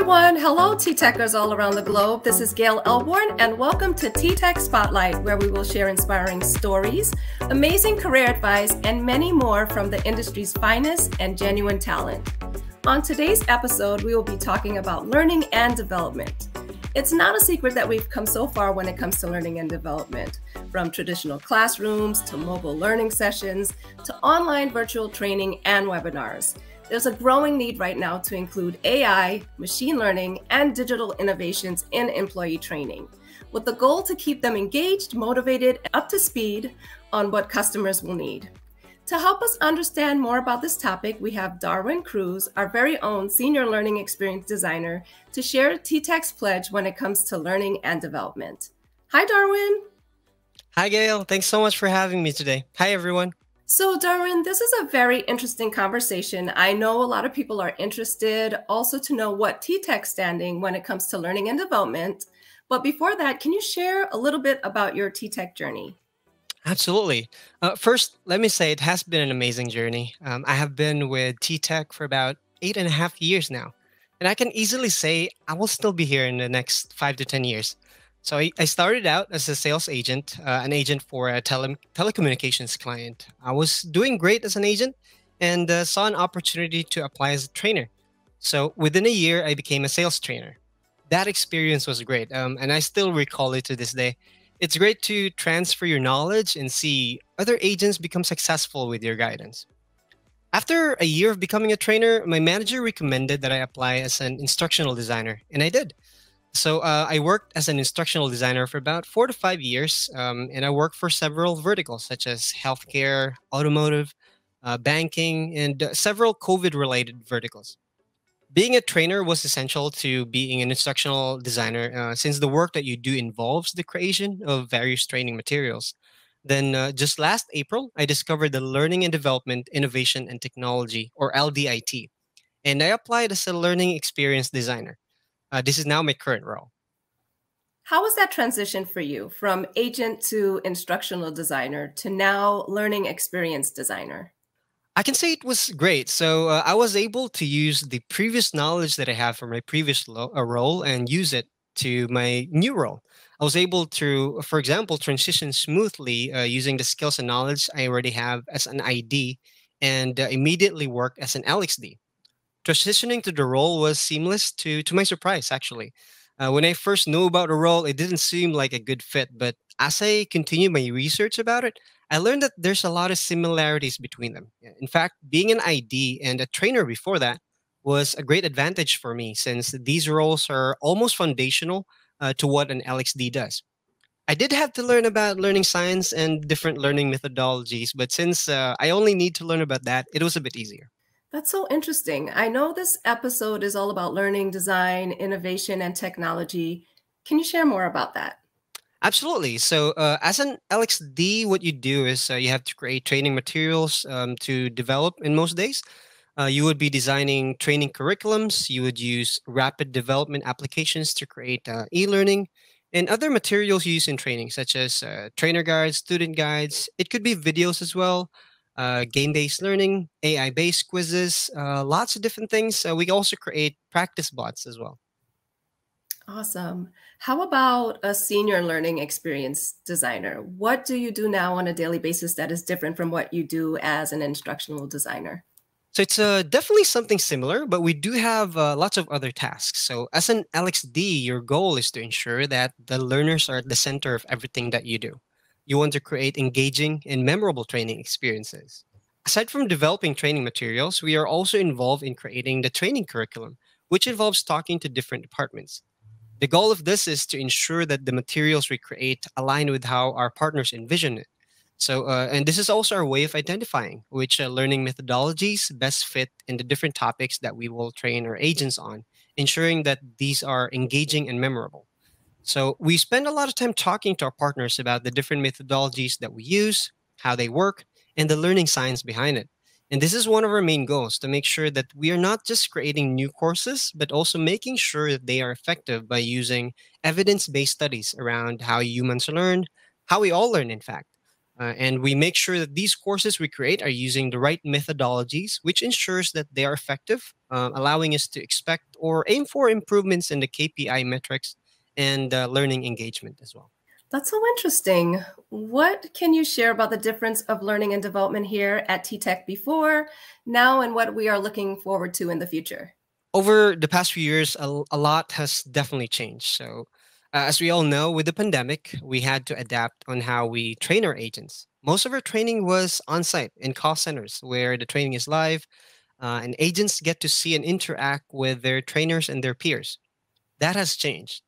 everyone. Hello, T-Techers all around the globe. This is Gail and Darwin, and welcome to TTEC Spotlight, where we will share inspiring stories, amazing career advice, and many more from the industry's finest and genuine talent. On today's episode, we will be talking about learning and development. It's not a secret that we've come so far when it comes to learning and development, from traditional classrooms to mobile learning sessions to online virtual training and webinars. There's a growing need right now to include AI, machine learning, and digital innovations in employee training, with the goal to keep them engaged, motivated, and up to speed on what customers will need. To help us understand more about this topic, we have Darwin Cruz, our very own Senior Learning Experience Designer, to share TTEC's pledge when it comes to learning and development. Hi, Darwin. Hi, Gail. Thanks so much for having me today. Hi, everyone. So, Darwin, this is a very interesting conversation. I know a lot of people are interested also to know what TTEC standing when it comes to learning and development. But before that, can you share a little bit about your TTEC journey? Absolutely. First, let me say it has been an amazing journey. I have been with TTEC for about 8.5 years now. And I can easily say I will still be here in the next 5 to 10 years. So I started out as a sales agent, an agent for a telecommunications client. I was doing great as an agent and saw an opportunity to apply as a trainer. So within a year, I became a sales trainer. That experience was great, and I still recall it to this day. It's great to transfer your knowledge and see other agents become successful with your guidance. After a year of becoming a trainer, my manager recommended that I apply as an instructional designer, and I did. So I worked as an instructional designer for about 4 to 5 years, and I worked for several verticals such as healthcare, automotive, banking, and several COVID-related verticals. Being a trainer was essential to being an instructional designer since the work that you do involves the creation of various training materials. Then just last April, I discovered the Learning and Development, Innovation and Technology, or LDIT, and I applied as a learning experience designer. This is now my current role. How was that transition for you from agent to instructional designer to now learning experience designer? I can say it was great. So I was able to use the previous knowledge that I have from my previous role and use it to my new role. I was able to, for example, transition smoothly using the skills and knowledge I already have as an ID and immediately work as an LXD. Transitioning to the role was seamless to my surprise, actually. When I first knew about the role, it didn't seem like a good fit, but as I continued my research about it, I learned that there's a lot of similarities between them. In fact, being an ID and a trainer before that was a great advantage for me since these roles are almost foundational to what an LXD does. I did have to learn about learning science and different learning methodologies, but since I only need to learn about that, it was a bit easier. That's so interesting. I know this episode is all about learning, design, innovation, and technology. Can you share more about that? Absolutely. So, as an LXD, what you do is you have to create training materials to develop in most days. You would be designing training curriculums. You would use rapid development applications to create e-learning and other materials used in training, such as trainer guides, student guides. It could be videos as well, game-based learning, AI-based quizzes, lots of different things. We also create practice bots as well. Awesome. How about a senior learning experience designer? What do you do now on a daily basis that is different from what you do as an instructional designer? So it's definitely something similar, but we do have lots of other tasks. So as an LXD, your goal is to ensure that the learners are at the center of everything that you do. You want to create engaging and memorable training experiences. Aside from developing training materials, we are also involved in creating the training curriculum, which involves talking to different departments. The goal of this is to ensure that the materials we create align with how our partners envision it. So, and this is also our way of identifying which learning methodologies best fit in the different topics that we will train our agents on, ensuring that these are engaging and memorable. So we spend a lot of time talking to our partners about the different methodologies that we use, how they work, and the learning science behind it. And this is one of our main goals, to make sure that we are not just creating new courses, but also making sure that they are effective by using evidence-based studies around how humans learn, how we all learn, in fact. And we make sure that these courses we create are using the right methodologies, which ensures that they are effective allowing us to expect or aim for improvements in the KPI metrics and learning engagement as well. That's so interesting. What can you share about the difference of learning and development here at TTEC before, now, and what we are looking forward to in the future? Over the past few years, a lot has definitely changed. So, as we all know, with the pandemic, we had to adapt on how we train our agents. Most of our training was on site in call centers where the training is live, and agents get to see and interact with their trainers and their peers. That has changed.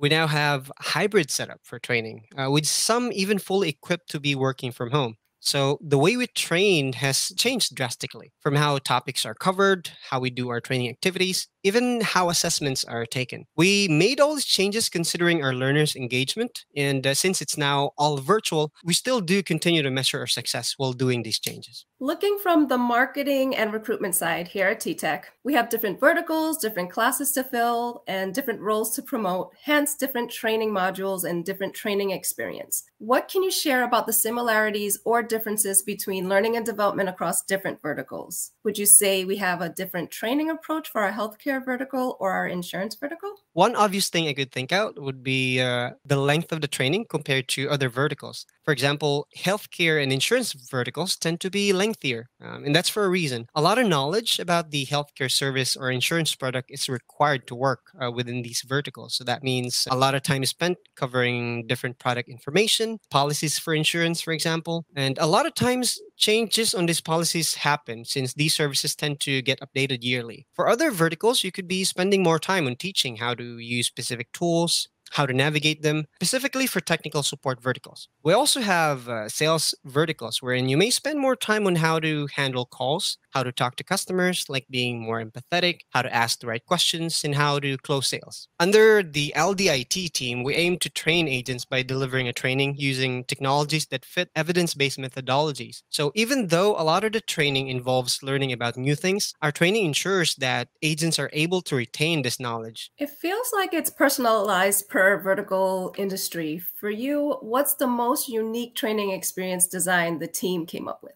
We now have a hybrid setup for training, with some even fully equipped to be working from home. So the way we train has changed drastically from how topics are covered, how we do our training activities, even how assessments are taken. We made all these changes considering our learners' engagement. And since it's now all virtual, we still do continue to measure our success while doing these changes. Looking from the marketing and recruitment side here at TTEC, we have different verticals, different classes to fill, and different roles to promote, hence different training modules and different training experience. What can you share about the similarities or differences between learning and development across different verticals? Would you say we have a different training approach for our healthcare vertical or our insurance vertical? One obvious thing I could think out would be the length of the training compared to other verticals. For example, healthcare and insurance verticals tend to be lengthier, and that's for a reason. A lot of knowledge about the healthcare service or insurance product is required to work within these verticals. So that means a lot of time is spent covering different product information, policies for insurance, for example, and a lot of times changes on these policies happen since these services tend to get updated yearly. For other verticals, you could be spending more time on teaching how to use specific tools, how to navigate them, specifically for technical support verticals. We also have sales verticals, wherein you may spend more time on how to handle calls, how to talk to customers, like being more empathetic, how to ask the right questions, and how to close sales. Under the LDIT team, we aim to train agents by delivering a training using technologies that fit evidence-based methodologies. So even though a lot of the training involves learning about new things, our training ensures that agents are able to retain this knowledge. It feels like it's personalized per vertical industry. For you, what's the most unique training experience design the team came up with?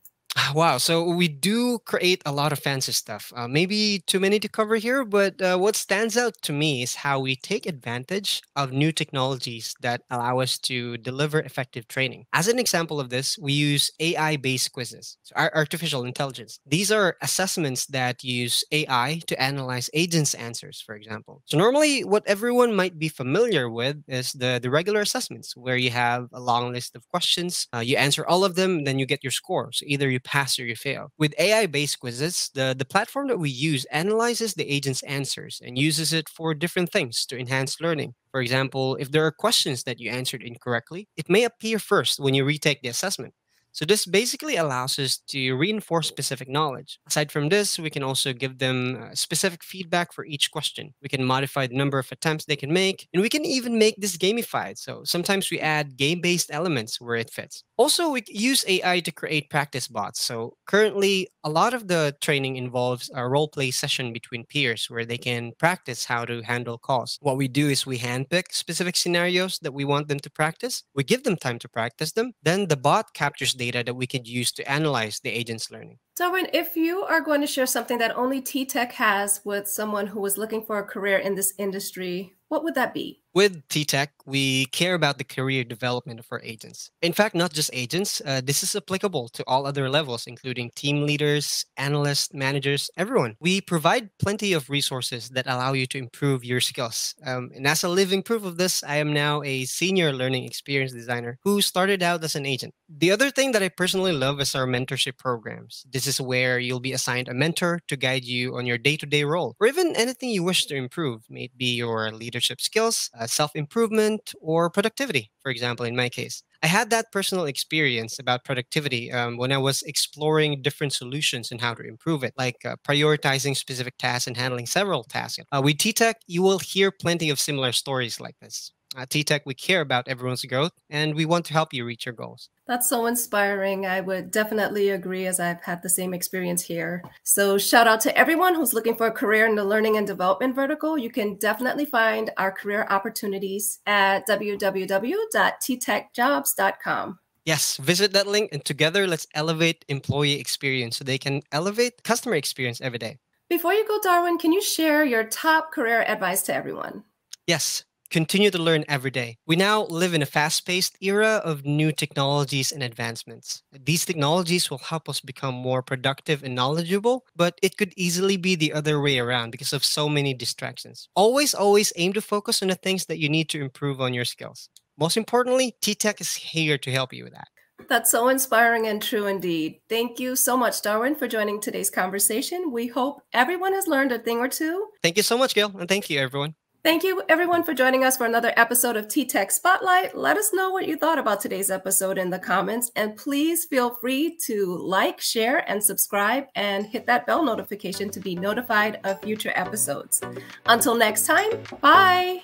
Wow. So we do create a lot of fancy stuff. Maybe too many to cover here, but what stands out to me is how we take advantage of new technologies that allow us to deliver effective training. As an example of this, we use AI-based quizzes, so artificial intelligence. These are assessments that use AI to analyze agents' answers, for example. So normally, what everyone might be familiar with is the regular assessments, where you have a long list of questions, you answer all of them, then you get your score. So either you pass or you fail. With AI-based quizzes, the platform that we use analyzes the agent's answers and uses it for different things to enhance learning. For example, if there are questions that you answered incorrectly, it may appear first when you retake the assessment. So this basically allows us to reinforce specific knowledge. Aside from this, we can also give them specific feedback for each question. We can modify the number of attempts they can make, and we can even make this gamified. So sometimes we add game-based elements where it fits. Also, we use AI to create practice bots. So currently, a lot of the training involves a role play session between peers where they can practice how to handle calls. What we do is we handpick specific scenarios that we want them to practice. We give them time to practice them. Then the bot captures data that we could use to analyze the agent's learning. Darwin, if you are going to share something that only TTEC has with someone who is looking for a career in this industry, what would that be? With TTEC, we care about the career development of our agents. In fact, not just agents, this is applicable to all other levels, including team leaders, analysts, managers, everyone. We provide plenty of resources that allow you to improve your skills. And as a living proof of this, I am now a senior learning experience designer who started out as an agent. The other thing that I personally love is our mentorship programs. This is where you'll be assigned a mentor to guide you on your day-to-day role, or even anything you wish to improve, may it be your leadership skills, self-improvement, or productivity, for example, in my case. I had that personal experience about productivity when I was exploring different solutions and how to improve it, like prioritizing specific tasks and handling several tasks. With TTEC, you will hear plenty of similar stories like this. At TTEC, we care about everyone's growth, and we want to help you reach your goals. That's so inspiring. I would definitely agree, as I've had the same experience here. So shout out to everyone who's looking for a career in the learning and development vertical. You can definitely find our career opportunities at www.ttechjobs.com. Yes, visit that link, and together let's elevate employee experience so they can elevate customer experience every day. Before you go, Darwin, can you share your top career advice to everyone? Yes, continue to learn every day. We now live in a fast paced era of new technologies and advancements. These technologies will help us become more productive and knowledgeable, but it could easily be the other way around because of so many distractions. Always aim to focus on the things that you need to improve on your skills. Most importantly, TTEC is here to help you with that. That's so inspiring and true indeed. Thank you so much, Darwin, for joining today's conversation. We hope everyone has learned a thing or two. Thank you so much, Gail, and thank you, everyone. Thank you, everyone, for joining us for another episode of TTEC Spotlight. Let us know what you thought about today's episode in the comments, and please feel free to like, share, and subscribe, and hit that bell notification to be notified of future episodes. Until next time, bye!